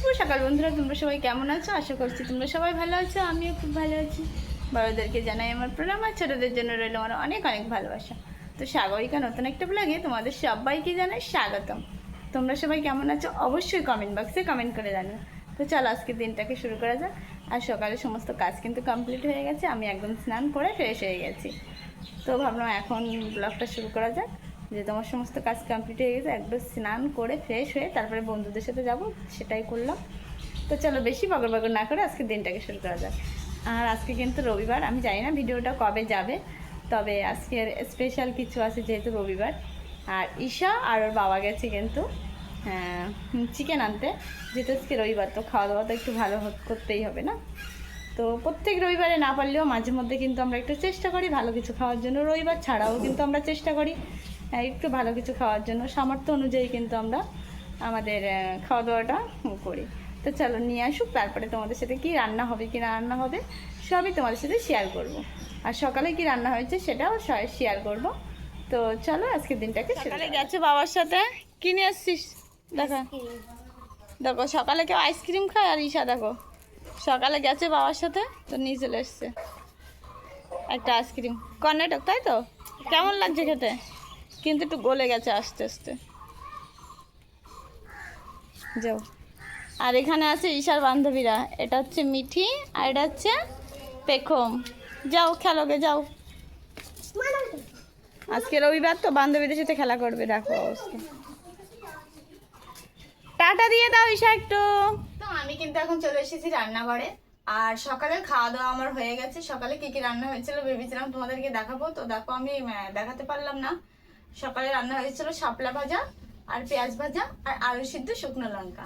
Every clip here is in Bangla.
শুভ সকাল বন্ধুরা, তোমরা সবাই কেমন আছো? আশা করছি তোমরা সবাই ভালো আছো, আমিও খুব ভালো আছি। বড়োদেরকে জানাই আমার প্রণাম, আর ছোটোদের জন্য রইল আমার অনেক অনেক ভালোবাসা। তো সাগরিকা নতুন একটা ব্লগে তোমাদের সবাইকে জানাই স্বাগতম। তোমরা সবাই কেমন আছো অবশ্যই কমেন্ট বক্সে কমেন্ট করে জানিও। তো চলো আজকের দিনটাকে শুরু করা যাক। আর সকালে সমস্ত কাজ কিন্তু কমপ্লিট হয়ে গেছে, আমি একদম স্নান করে ফ্রেশ হয়ে গেছি। তো ভাবলাম এখন ব্লগটা শুরু করা যাক। যে তোমার সমস্ত কাজ কমপ্লিট হয়ে গেছে, একদম স্নান করে ফ্রেশ হয়ে তারপরে বন্ধুদের সাথে যাব, সেটাই করলাম। তো চলো বেশি বগর বগর না করে আজকে দিনটাকে শুরু করা যাক। আর আজকে কিন্তু রবিবার, আমি জানি না ভিডিওটা কবে যাবে, তবে আজকের স্পেশাল কিছু আছে যেহেতু রবিবার। আর ঈশা আর ওর বাবা গেছে কিন্তু চিকেন আনতে, যেহেতু আজকে রবিবার, তো খাওয়া দাওয়া তো একটু ভালো করতেই হবে না। তো প্রত্যেক রবিবারে না পারলেও মাঝে মধ্যে কিন্তু আমরা একটু চেষ্টা করি ভালো কিছু খাওয়ার জন্য। রবিবার ছাড়াও কিন্তু আমরা চেষ্টা করি একটু ভালো কিছু খাওয়ার জন্য, সামর্থ্য অনুযায়ী কিন্তু আমরা আমাদের খাওয়া দাওয়াটা করি। তো চলো নিয়ে আসুক, তারপরে তোমাদের সাথে কি রান্না হবে কি না রান্না হবে সবই তোমাদের সাথে শেয়ার করব। আর সকালে কি রান্না হয়েছে সেটাও শেয়ার করব। তো চলো আজকের দিনটাকে সকালে গেছে বাবার সাথে। কি নিয়ে আসছিস? দেখো দেখো, সকালে কেউ আইসক্রিম খায়, আর ঈশা দেখো সকালে গেছে বাবার সাথে, তো নিয়ে চলে এসছে একটা আইসক্রিম কর্নেটক, তাই তো? কেমন লাগছে খেতে? কিন্তু একটু গলে গেছে আস্তে আস্তে। যাও। আর এখানে আছে ঈশার বান্ধবীরা, এটা হচ্ছে মিঠি আর এটা হচ্ছে পেখম। যাও খেলোগে, যাও। আজকে রবিবার তো বান্ধবীদের সাথে খেলা করবে, দেখো অবস্থা। টাটা দিয়ে দাও ঈশা একটু। তো আমি কিন্তু এখন চলে এসেছি রান্নাঘরে। আর সকালের খাওয়া দাওয়া আমার হয়ে গেছে। সকালে কি কি রান্না হয়েছিল ভেবেছিলাম তোমাদেরকে দেখাবো, তো দেখো আমি দেখাতে পারলাম না। সকালে রান্না হয়েছিল শাপলা ভাজা আর পেঁয়াজ ভাজা আর আলু সিদ্ধ শুকনো লঙ্কা।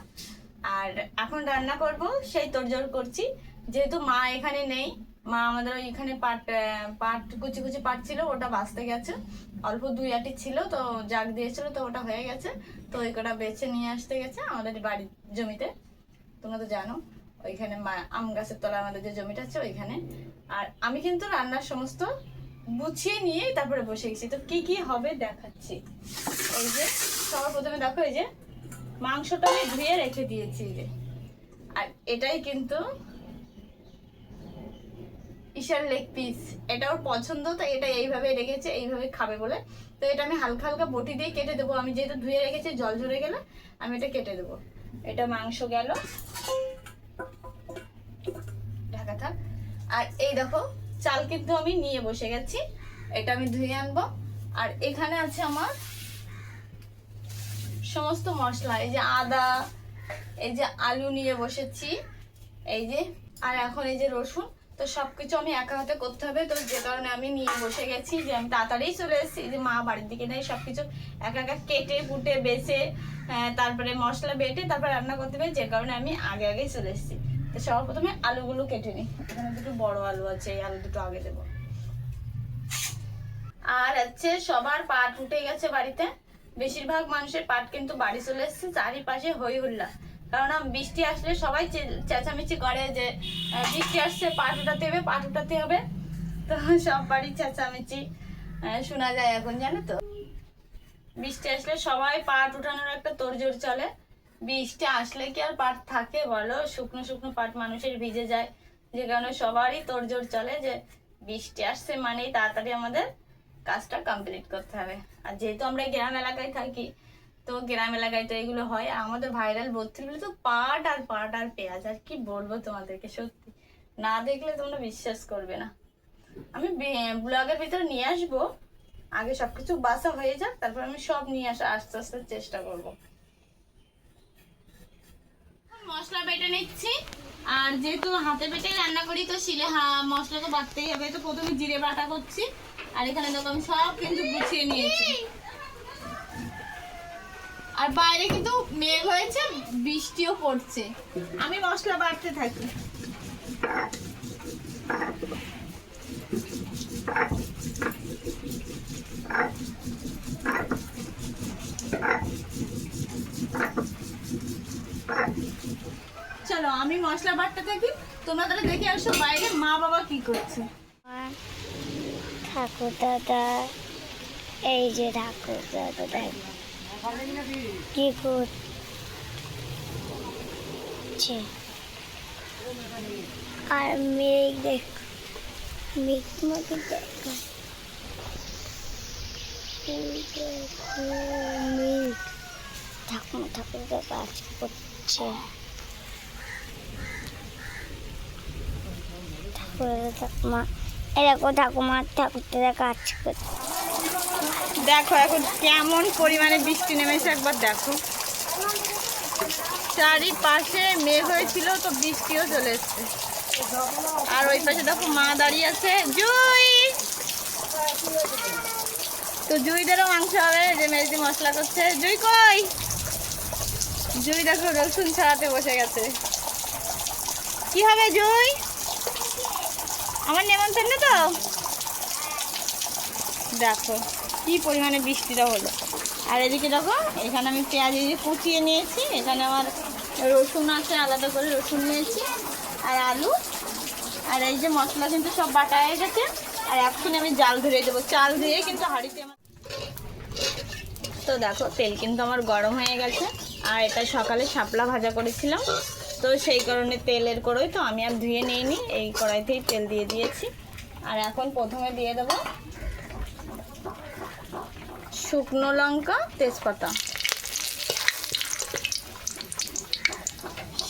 আর এখন রান্না করব, সেই তোড়জোড় করছি, যেহেতু মা এখানে নেই। মা আমাদের ওইখানে পাট পাট কুচি কুচি পাট ছিল, ওটা বাছতে গেছে। অল্প 2 আটি ছিল, তো জাগ দিয়েছিল, তো ওটা হয়ে গেছে। তো ওই কটা বেছে নিয়ে আসতে গেছে আমাদের বাড়ির জমিতে। তোমরা তো জানো ওইখানে আম গাছের তলায় আমাদের যে জমিটা আছে ওইখানে। আর আমি কিন্তু রান্নার সমস্ত গুছিয়ে নিয়ে তারপরে বসে গেছি। তো কি কি হবে দেখাচ্ছি। এই যে সবার প্রথমে দেখো, এই যে মাংসটা আমি ধুয়ে রেখে দিয়েছি, এই যে। আর এটাই কিন্তু ঈশার লেগ পিস, এটা ওর পছন্দ, তাই এটা এইভাবে রেখেছে, এইভাবে খাবে বলে। তো এটা আমি হালকা হালকা বটি দিয়ে কেটে দেবো। আমি যেহেতু ধুয়ে রেখেছি, জল ঝরে গেলে আমি এটা কেটে দেবো। এটা মাংস গেল, ঢাকা থাক। আর এই দেখো চাল কিন্তু আমি নিয়ে বসে গেছি, এটা আমি ধুয়ে আনবো। আর এখানে আছে আমার সমস্ত মশলা, এই যে আদা, এই যে আলু নিয়ে বসেছি, এই যে। আর এখন এই যে রসুন, তো সবকিছু আমি একা হাতে করতে হবে, তো যে কারণে আমি নিয়ে বসে গেছি, যে আমি তাড়াতাড়ি চলে এসেছি। যে মা বাড়ির দিকে নেই, সবকিছু একা একা কেটে কুটে বেছে তারপরে মশলা বেটে তারপরে রান্না করতে হবে, যে কারণে আমি আগে আগেই চলে এসেছি। তো সবার প্রথমে আলুগুলো কেটে নিই। এখানে দুটো বড় আলু আছে, এই আলু দুটো আগে দেবো। আর হচ্ছে সবার পাট উঠে গেছে বাড়িতে, বেশিরভাগ মানুষের পাট কিন্তু বাড়ি চলে এসেছে, চারিপাশে হই হুল্লা। কারণ বৃষ্টি আসলে সবাই চেঁচামেচি করে যে বৃষ্টি আসছে, পাট উঠাতে হবে পাট উঠাতে হবে। তো সব বাড়ি চেঁচামেচি শোনা যায় এখন, জানো তো। বৃষ্টি আসলে সবাই পাট উঠানোর একটা তোড়জোড় চলে। বৃষ্টি আসলে কি আর পাট থাকে বলো? শুকনো শুকনো পাট মানুষের ভিজে যায়, যে কারণে সবারই তোড়জোড় চলে যে বৃষ্টি আসছে মানেই তাড়াতাড়ি আমাদের কাজটা কমপ্লিট করতে হবে। আর যেহেতু আমরা গ্রাম এলাকায় থাকি, তো গ্রাম এলাকায় তো এগুলো হয়। আর আমাদের ভাইরাল 32 তো পাট আর পাট আর পেঁয়াজ, আর কি বলবো তোমাদেরকে, সত্যি না দেখলে তোমরা বিশ্বাস করবে না। আমি ব্লগের ভিতরে নিয়ে আসবো, আগে সবকিছু বাসা হয়ে যাক, তারপর আমি সব নিয়ে আসা আস্তে আস্তে চেষ্টা করব। মশলা বেটে নিচ্ছি। আর যেহেতু হাতে বেটে রান্না করি, তো শিলে মশলা তো বাটতেই হবে। তো প্রথমে জিরে বাটা করছি। আর এখানে দেখো আমি সব কিন্তু গুছিয়ে নিয়েছি। আর বাইরে কিন্তু মেঘ হয়েছে, বৃষ্টিও পড়ছে। আমি মশলা বাটতে থাকি। চলো আমি মশলা বাটতে থাকি, তোমরা তাহলে দেখে আসো বাইরে মা বাবা কি করছে। ঠাকুর দাদা, এই যে ঠাকুর দাদা দেখ কি কর, করছে। আর মেঘ দেখ, মেঘ মতো দেখো, মেঘ ঠাকুরটা কাজ করছে। ঠাকুমা এরকম ঠাকুরটা কাজ করছে। দেখো এখন কেমন পরিমাণে বৃষ্টি নেমেছে একবার দেখো। চারিপাশে মেঘ হয়েছিল তো বৃষ্টিও চলে এসছে। আর ওই পাশে দেখো মা দাঁড়িয়ে আছে। জুই, তো জুইদেরও মাংস হবে, যে মেজদি মশলা করছে। জুই কই? জুই দেখো রসুন ছাড়াতে বসে গেছে। কি হবে জুই? আমার নেমন্তন্ন তো। দেখো কি পরিমাণে বৃষ্টিটা হলো। আর এদিকে দেখো এখানে আমি পেঁয়াজ কুচিয়ে নিয়েছি, এখানে আমার রসুন আছে, আলাদা করে রসুন নিয়েছি, আর আলু, আর এই যে মশলা কিন্তু সব বাটা হয়ে গেছে। আর এখন আমি জাল ধরে দেবো, চাল ধুয়ে কিন্তু হাঁড়িতে। তো দেখো তেল কিন্তু আমার গরম হয়ে গেছে। আর এটা সকালে শাপলা ভাজা করেছিলাম, তো সেই কারণে তেলের কড়াই তো আমি আর ধুয়ে নিইনি, এই কড়াইতেই তেল দিয়ে দিয়েছি। আর এখন প্রথমে দিয়ে দেবো শুকনো লঙ্কা, তেজপাতা,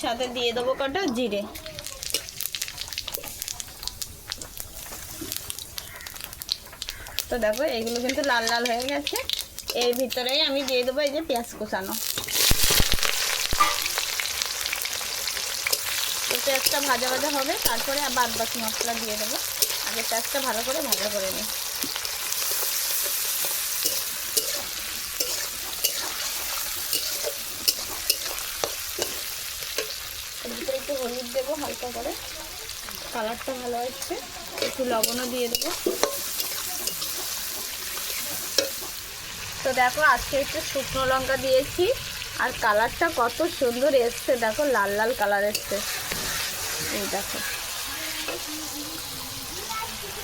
সাথে দিয়ে দেবো কটা জিরে। তো দেখো এগুলো কিন্তু লাল লাল হয়ে গেছে। এর ভিতরেই আমি দিয়ে দেবো এই যে পেঁয়াজ কুচানো। তো পেঁয়াজটা ভাজা ভাজা হবে, তারপরে বাদ বাকি মশলা দিয়ে দেবো। আগে পেঁয়াজটা ভালো করে ভাজা করে নিই। এর ভিতরে একটু হলুদ দেবো হালকা করে, কালারটা ভালো আসছে। একটু লবণও দিয়ে দেবো। তো দেখো আজকে একটু শুকনো লঙ্কা দিয়েছি, আর কালারটা কত সুন্দর এসছে দেখো, লাল লাল কালার এসছে। এই দেখো,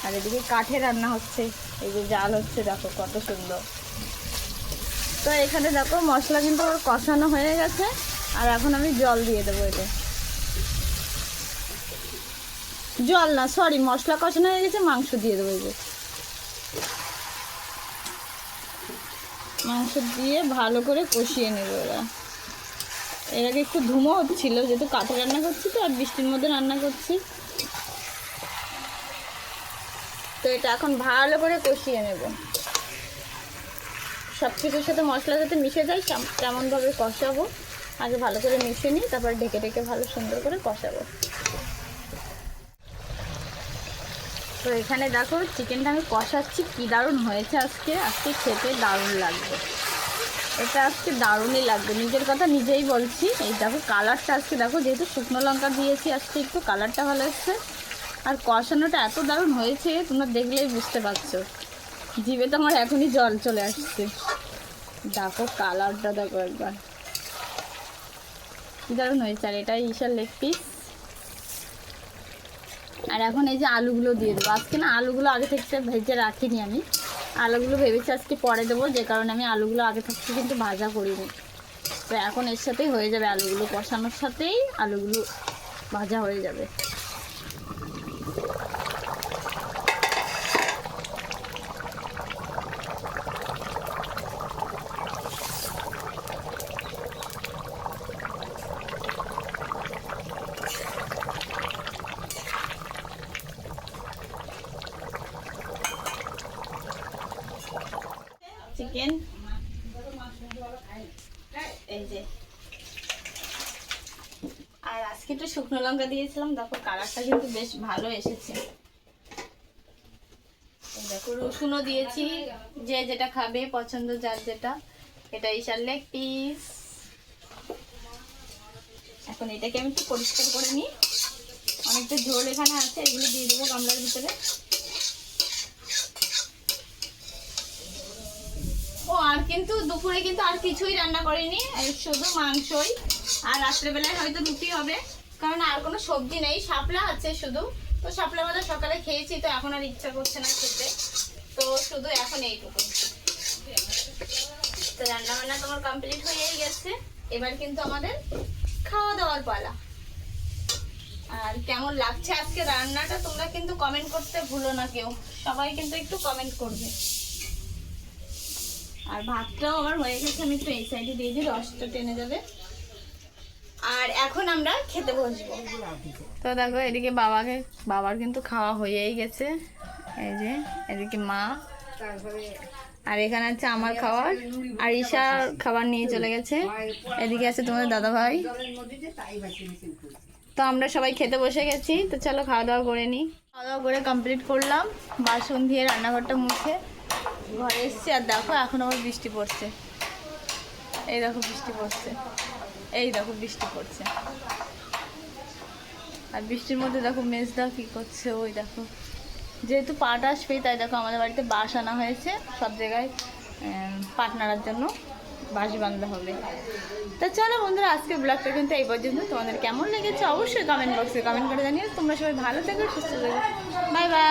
আর এদিকে কাঠে রান্না হচ্ছে, এই যে জাল হচ্ছে দেখো কত সুন্দর। তো এখানে দেখো মশলা কিন্তু আমার কষানো হয়ে গেছে। আর এখন আমি জল দিয়ে দেবো। এটা জল না, সরি, মশলা কষানো হয়ে গেছে, মাংস দিয়ে দেবো। এই যে মাংস দিয়ে ভালো করে কষিয়ে নেব। এর আগে একটু ধুমো হচ্ছিল, যেহেতু কাঠে রান্না করছি তো, আর বৃষ্টির মধ্যে রান্না করছি, তো এটা এখন ভালো করে কষিয়ে নেব। সব কিছুর সাথে মশলা যাতে মিশে যায় তেমনভাবে কষাবো। আগে ভালো করে মিশিয়ে নিই, তারপর ঢেকে ঢেকে ভালো সুন্দর করে কষাবো। তো এখানে দেখো চিকেনটা আমি কষাচ্ছি, কি দারুণ হয়েছে আজকে। আজকে খেতে দারুণ লাগবে, এটা আজকে দারুণই লাগবে, নিজের কথা নিজেই বলছি। এই দেখো কালারটা আজকে দেখো, যেহেতু শুকনো লঙ্কা দিয়েছি আজকে একটু কালারটা ভালো এসছে। আর কষানোটা এত দারুণ হয়েছে, তোমরা দেখলেই বুঝতে পারছো। জিভে তো আমার এখনই জল চলে আসছে। দেখো কালারটা দেখো একবার, কি দারুণ হয়েছে। আর এটাই ঈশার লেগ পিস। আর এখন এই যে আলুগুলো দিয়ে দেবো। আজকে না আলুগুলো আগে থেকে ভেজে রাখিনি আমি, আলুগুলো ভেবেছি আজকে পরে দেবো, যে কারণে আমি আলুগুলো আগে থেকে কিন্তু ভাজা করিনি। তো এখন এর সাথেই হয়ে যাবে, আলুগুলো কষানোর সাথেই আলুগুলো ভাজা হয়ে যাবে। চিকেন এই যে, আর আজকে একটু শুকনো লঙ্কা দিয়েছিলাম, দেখো কালারটা কিন্তু বেশ ভালো এসেছে। দেখো রসুনও দিয়েছি, যে যেটা খাবে পছন্দ যার যেটা। এটা ঈশার লেগ পিস। এখন এটাকে আমি একটু পরিষ্কার করে নিই, অনেকটা ঝোল এখানে আছে, এগুলো দিয়ে দেবো গামলার ভিতরে। ও আর কিন্তু দুপুরে কিন্তু আর কিছুই রান্না করিনি, শুধু মাংসই। আর রাত্রেবেলায় হয়তো রুটি হবে, কারণ আর কোনো সবজি নেই, শাপলা আছে শুধু। তো শাপলা ভাজা সকালে খেয়েছি, তো এখন আর ইচ্ছা করছে না খেতে, তো শুধু এখন এইটুকু। তো রান্না বান্না তোমার কমপ্লিট হয়েই গেছে, এবার কিন্তু আমাদের খাওয়া দাওয়ার পালা। আর কেমন লাগছে আজকে রান্নাটা তোমরা কিন্তু কমেন্ট করতে ভুলো না কেউ, সবাই কিন্তু একটু কমেন্ট করবে। আর ভাতটাও আমার হয়ে গেছে, আমি একটু এই সাইডে দিয়ে দিই, রসটা টেনে যাবে। আর এখন আমরা খেতে বসবো। তো দেখো এদিকে বাবার কিন্তু খাওয়া হয়েই গেছে, এই যে এদিকে মা, আর এখানে আছে আমার খাবার, আর ঈশার খাবার নিয়ে চলে গেছে। এদিকে আছে তোমাদের দাদা ভাই। তো আমরা সবাই খেতে বসে গেছি, তো চলো খাওয়া দাওয়া করে নিই। খাওয়া দাওয়া করে কমপ্লিট করলাম, বাসন দিয়ে রান্নাঘরটা মুছে ঘরে এসছি। আর দেখো এখন আবার বৃষ্টি পড়ছে, এই দেখো বৃষ্টি পড়ছে, এই দেখো বৃষ্টি পড়ছে। আর বৃষ্টির মধ্যে দেখো মেজদা কী করছে, ওই দেখো, যেহেতু পাট আসবেই তাই দেখো আমাদের বাড়িতে বাঁশ আনা হয়েছে, সব জায়গায় পাট নাড়ার জন্য বাঁশ বাঁধতে হবে। তা চলো বন্ধুরা, আজকের ব্লগটা কিন্তু এই পর্যন্ত। তোমাদের কেমন লেগেছে অবশ্যই কমেন্ট বক্সে কমেন্ট করে জানিও। তোমরা সবাই ভালো থেকো, সুস্থ থেকো, বাই বাই।